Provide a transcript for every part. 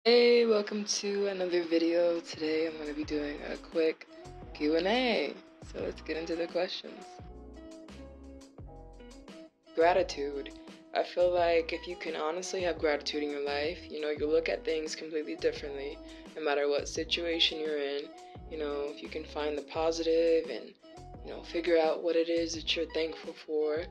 Hey, welcome to another video. Today I'm going to be doing a quick Q&A. So let's get into the questions. Gratitude. I feel like if you can honestly have gratitude in your life, you look at things completely differently, no matter what situation you're in. If you can find the positive and, figure out what it is that you're thankful for,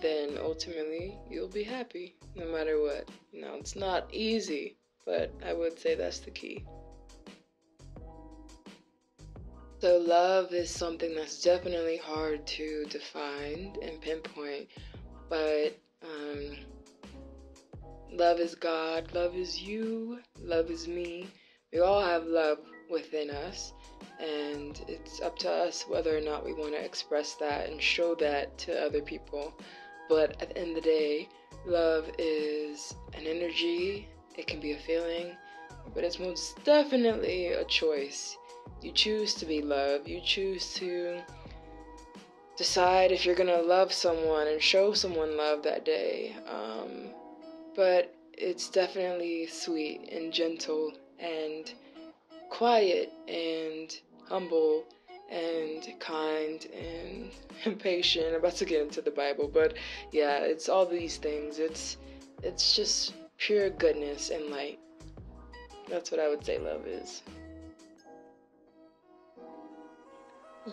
then ultimately you'll be happy no matter what. It's not easy, but I would say that's the key. So love is something that's definitely hard to define and pinpoint, but love is God, love is you, love is me. We all have love within us, and it's up to us whether or not we want to express that and show that to other people. But at the end of the day, love is an energy, it can be a feeling, but it's most definitely a choice. You choose to be loved, you choose to decide if you're gonna love someone and show someone love that day. But it's definitely sweet and gentle and quiet and humble and kind and patient. I'm about to get into the Bible, but yeah, it's all these things. It's just pure goodness and light. That's what I would say love is.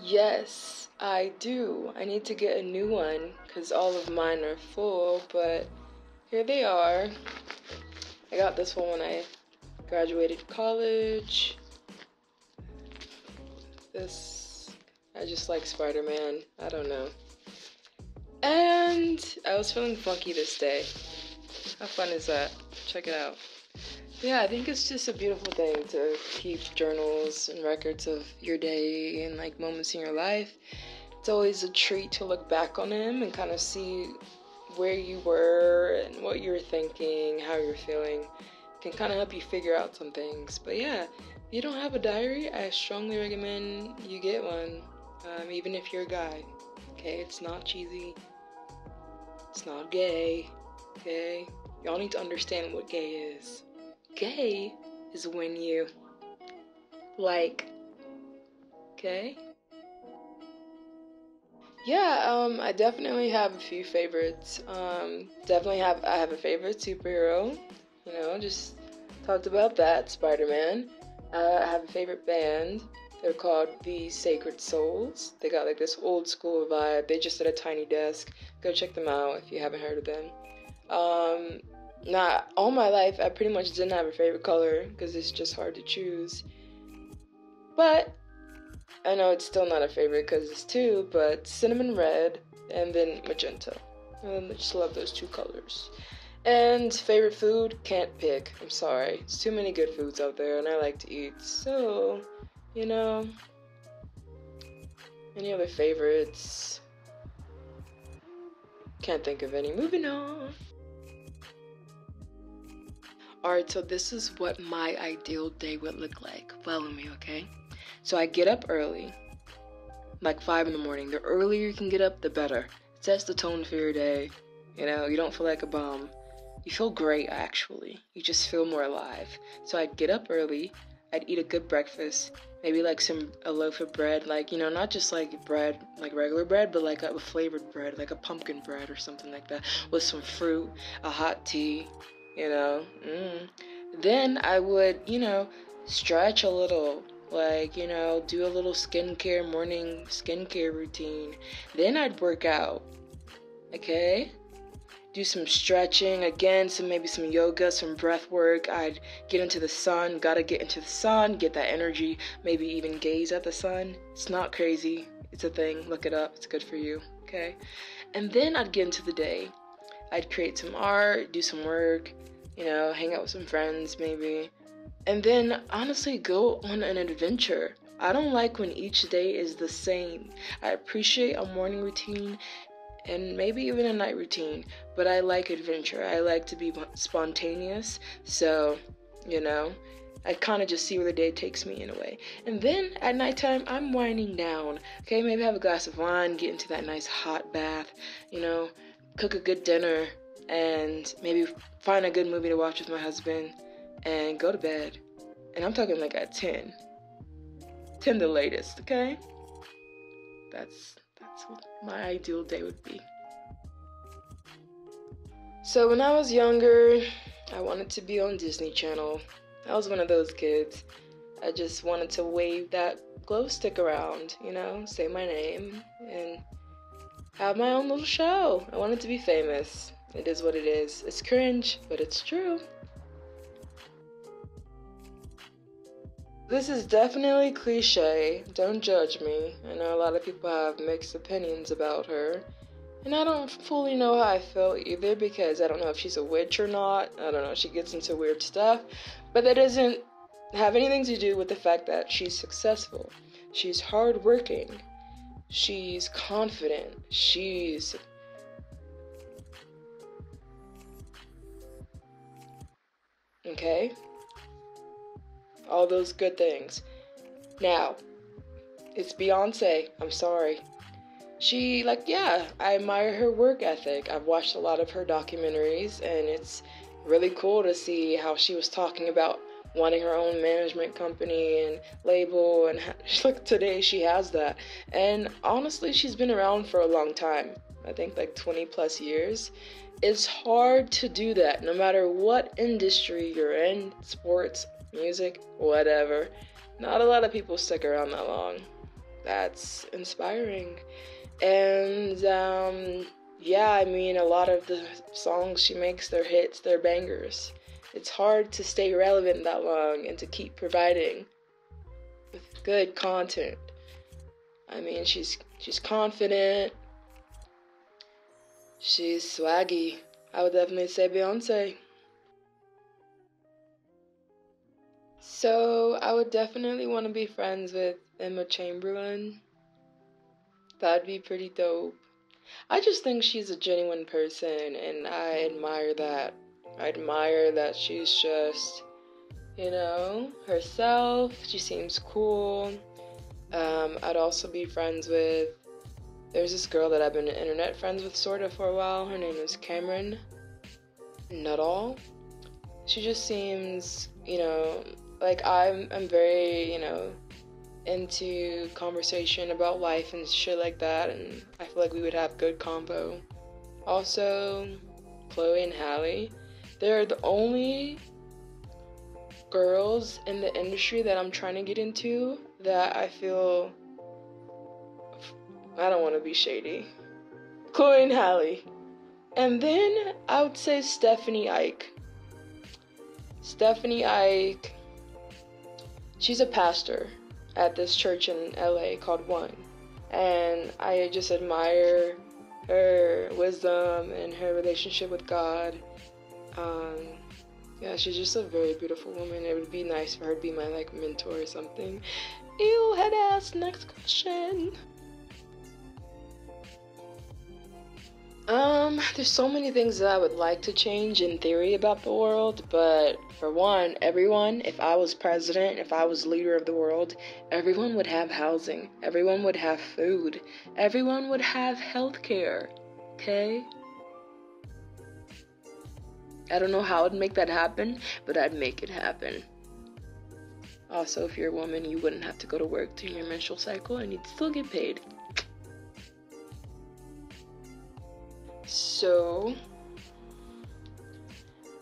Yes, I do. I need to get a new one because all of mine are full, but here they are. I got this one when I graduated college. I just like Spider-Man. I don't know. And I was feeling funky this day. How fun is that? Check it out. Yeah, I think it's just a beautiful thing to keep journals and records of your day and like moments in your life. It's always a treat to look back on them and kind of see where you were and what you were thinking, how you're feeling. It can kind of help you figure out some things. But yeah, if you don't have a diary, I strongly recommend you get one, even if you're a guy. Okay, it's not cheesy. It's not gay. Okay, y'all need to understand what gay is. Gay is when you like. Okay. Yeah, I definitely have a few favorites. I have a favorite superhero. Just talked about that, Spider-Man. I have a favorite band. They're called the Sacred Souls. They got like this old school vibe. They just at a tiny desk. Go check them out if you haven't heard of them. Not all my life, I pretty much didn't have a favorite color because it's just hard to choose. But I know it's still not a favorite because it's two, but cinnamon red and then magenta. And I just love those two colors. And favorite food, can't pick. I'm sorry. It's too many good foods out there and I like to eat. So, any other favorites? Can't think of any. Moving on. Alright, so this is what my ideal day would look like. Follow me, okay? So I get up early, like 5 in the morning. The earlier you can get up, the better. It sets the tone for your day. You don't feel like a bum. You feel great, actually. You just feel more alive. So I'd get up early. I'd eat a good breakfast. Maybe like a loaf of bread. Like, not just like bread, like regular bread, but like a flavored bread, like a pumpkin bread or something like that. With some fruit, a hot tea, Then I would, stretch a little. Like, do a little morning skincare routine. Then I'd work out. Okay? Do some stretching, again, maybe some yoga, some breath work. I'd get into the sun, gotta get into the sun, get that energy, maybe even gaze at the sun. It's not crazy, it's a thing, look it up, it's good for you, okay? And then I'd get into the day. I'd create some art, do some work, hang out with some friends maybe. And then honestly go on an adventure. I don't like when each day is the same. I appreciate a morning routine and maybe even a night routine, but I like adventure. I like to be spontaneous, so, I kind of just see where the day takes me in a way. And then at nighttime, I'm winding down. Okay, maybe have a glass of wine, get into that nice hot bath, cook a good dinner, and maybe find a good movie to watch with my husband, and go to bed. And I'm talking like at 10. 10 the latest, okay? That's what my ideal day would be. So when I was younger, I wanted to be on Disney Channel. I was one of those kids. I just wanted to wave that glow stick around, say my name, and have my own little show. I wanted to be famous. It is what it is. It's cringe, but it's true. This is definitely cliche. Don't judge me. I know a lot of people have mixed opinions about her. And I don't fully know how I feel either, because I don't know if she's a witch or not. I don't know. She gets into weird stuff. But that doesn't have anything to do with the fact that she's successful. She's hardworking. She's confident. She's... Okay? All those good things. Now, it's Beyonce. I'm sorry. She, I admire her work ethic. I've watched a lot of her documentaries, and it's really cool to see how she was talking about wanting her own management company and label, and look, today she has that. And honestly, she's been around for a long time. I think 20 plus years. It's hard to do that, no matter what industry you're in, sports, music, whatever. Not a lot of people stick around that long. That's inspiring. And, a lot of the songs she makes, they're hits, they're bangers. It's hard to stay relevant that long and to keep providing with good content. She's confident. She's swaggy. I would definitely say Beyonce. So, I would definitely want to be friends with Emma Chamberlain. That'd be pretty dope. I just think she's a genuine person, and I admire that. I admire that she's just, herself. She seems cool. I'd also be friends with... There's this girl that I've been internet friends with sort of for a while. Her name is Cameron Nuttall. She just seems, I'm very, into conversation about life and shit like that, and I feel like we would have good convo. Also, Chloe and Halle, they're the only girls in the industry that I'm trying to get into that I feel... I don't want to be shady. Chloe and Halle. And then I would say Stephanie Ike. Stephanie Ike, she's a pastor at this church in LA called One. And I just admire her wisdom and her relationship with God. She's just a very beautiful woman. It would be nice for her to be my mentor or something. Ew, head ass. Next question. There's so many things that I would like to change in theory about the world, but for one, if I was president, if I was leader of the world, everyone would have housing, everyone would have food, everyone would have healthcare, okay? I don't know how I'd make that happen, but I'd make it happen. Also, if you're a woman, you wouldn't have to go to work during your menstrual cycle, and you'd still get paid.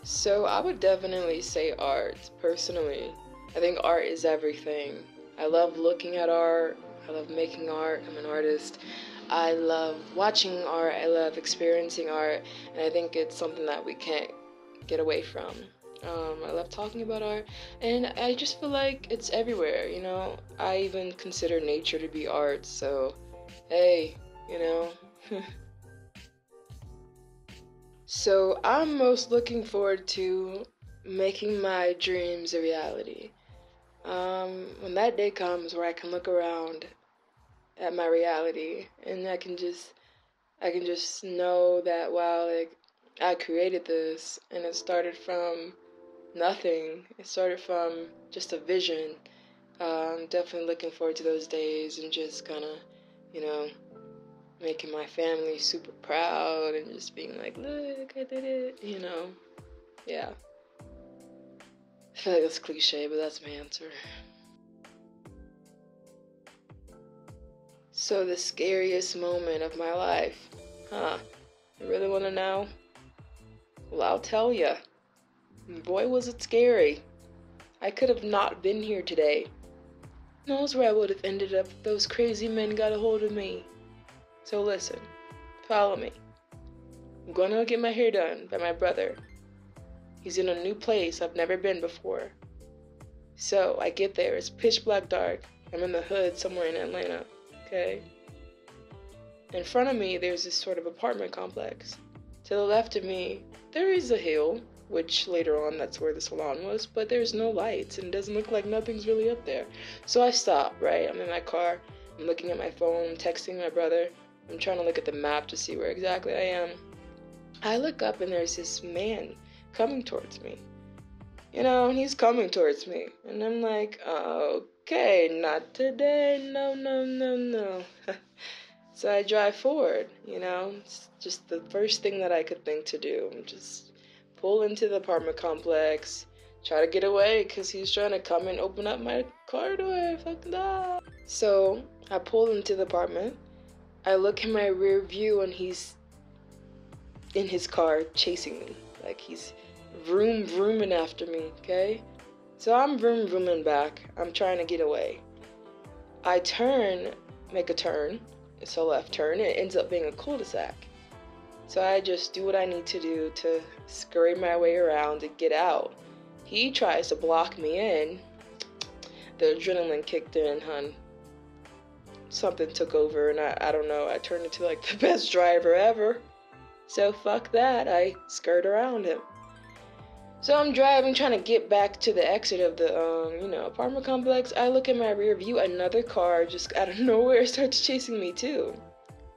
So I would definitely say art, personally. I think art is everything. I love looking at art. I love making art. I'm an artist. I love watching art. I love experiencing art. And I think it's something that we can't get away from. I love talking about art. And I just feel like it's everywhere, I even consider nature to be art. So, hey, So I'm most looking forward to making my dreams a reality. When that day comes where I can look around at my reality and I can just know that, wow, I created this and it started from nothing. It started from just a vision. Definitely looking forward to those days and just kind of, making my family super proud and just being like, look, I did it, yeah. I feel like that's cliche, but that's my answer. So the scariest moment of my life, huh? You really want to know? Well, I'll tell ya. Boy, was it scary. I could have not been here today. Who knows where I would have ended up if those crazy men got a hold of me. So listen, follow me. I'm going to get my hair done by my brother. He's in a new place I've never been before. So I get there, it's pitch black dark. I'm in the hood somewhere in Atlanta, okay? In front of me, there's this sort of apartment complex. To the left of me, there is a hill, which later on that's where the salon was, but there's no lights and it doesn't look like nothing's really up there. So I stop, right? I'm in my car, I'm looking at my phone, texting my brother. I'm trying to look at the map to see where exactly I am. I look up and there's this man coming towards me. And he's coming towards me. And I'm like, okay, not today, no. So I drive forward, it's just the first thing that I could think to do. Just pull into the apartment complex, try to get away because he's trying to come and open up my car door. Fuck that. So I pull into the apartment. I look in my rear view and he's in his car chasing me. Like he's vrooming after me, okay? So I'm vrooming back. I'm trying to get away. I make a turn. It's a left turn. It ends up being a cul-de-sac. So I just do what I need to do to scurry my way around and get out. He tries to block me in. The adrenaline kicked in, hun. Something took over and I don't know. I turned into like the best driver ever. So fuck that. I skirt around him. So I'm driving, trying to get back to the exit of the, apartment complex. I look in my rear view, another car just out of nowhere starts chasing me too.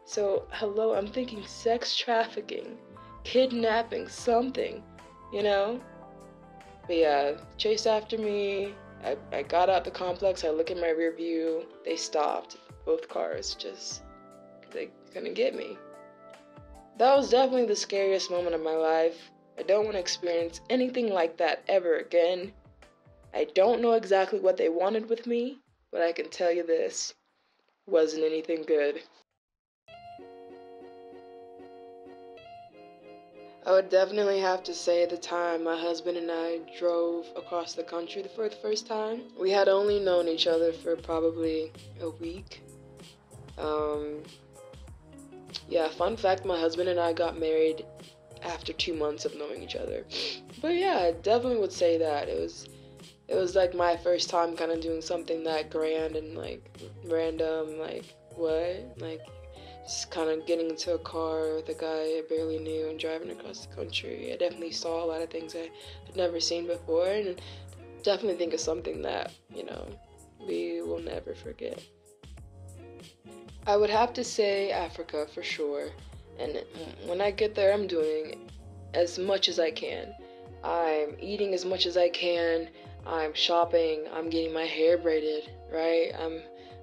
So, hello, I'm thinking sex trafficking, kidnapping, something, But yeah, chased after me. I got out the complex, I look in my rear view. They stopped, both cars, just, they couldn't get me. That was definitely the scariest moment of my life. I don't want to experience anything like that ever again. I don't know exactly what they wanted with me, but I can tell you this, wasn't anything good. I would definitely have to say the time my husband and I drove across the country for the first time. We had only known each other for probably a week. Fun fact, my husband and I got married after 2 months of knowing each other. But yeah, I definitely would say that. It was like my first time kind of doing something that grand and like random, like what? Like just kind of getting into a car with a guy I barely knew and driving across the country. I definitely saw a lot of things I had never seen before and definitely think of something that, we will never forget. I would have to say Africa for sure. And when I get there, I'm doing as much as I can. I'm eating as much as I can. I'm shopping. I'm getting my hair braided, right?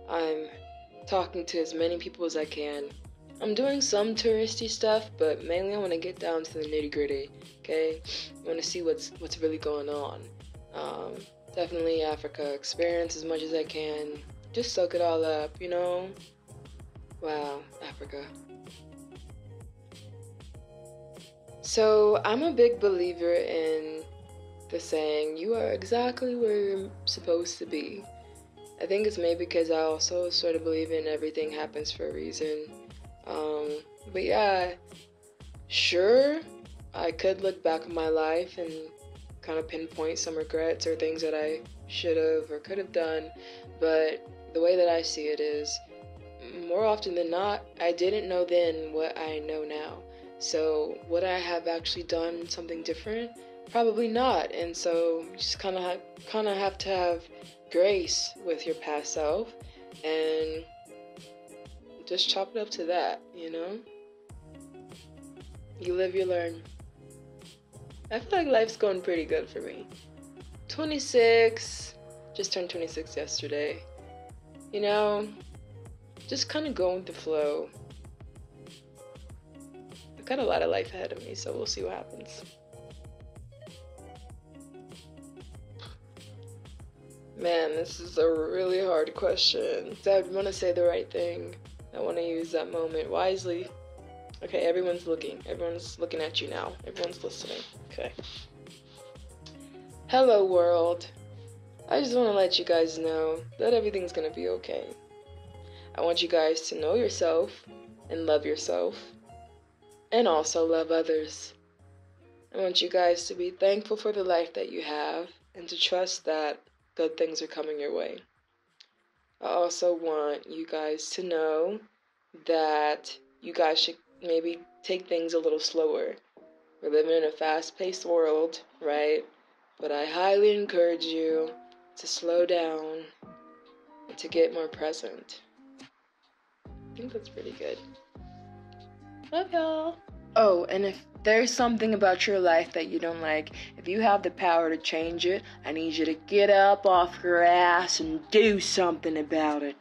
I'm talking to as many people as I can. I'm doing some touristy stuff, but mainly I want to get down to the nitty-gritty, okay? I want to see what's really going on. Definitely Africa. Experience as much as I can. Just soak it all up, Wow, Africa. So I'm a big believer in the saying, you are exactly where you're supposed to be. I think it's maybe because I also sort of believe in everything happens for a reason. But yeah, sure, I could look back on my life and kind of pinpoint some regrets or things that I should have or could have done. But the way that I see it is, more often than not, I didn't know then what I know now. So would I have actually done something different? Probably not. And so you just kind of have to have grace with your past self and just chop it up to that, You live, you learn. I feel like life's going pretty good for me. 26, just turned 26 yesterday. Just kind of going with the flow. I've got a lot of life ahead of me, so we'll see what happens. Man, this is a really hard question. I want to say the right thing. I want to use that moment wisely. Okay, everyone's looking. Everyone's looking at you now. Everyone's listening. Okay. Hello, world. I just want to let you guys know that everything's going to be okay. I want you guys to know yourself and love yourself, and also love others. I want you guys to be thankful for the life that you have and to trust that good things are coming your way. I also want you guys to know that you guys should maybe take things a little slower. We're living in a fast-paced world, right? But I highly encourage you to slow down and to get more present. I think that's pretty good. Love y'all. Oh, and if there's something about your life that you don't like, if you have the power to change it, I need you to get up off your ass and do something about it.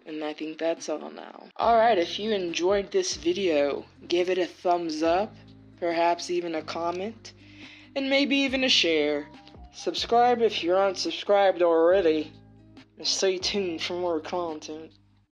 And I think that's all now. Alright, if you enjoyed this video, give it a thumbs up, perhaps even a comment, and maybe even a share. Subscribe if you're unsubscribed already, and stay tuned for more content.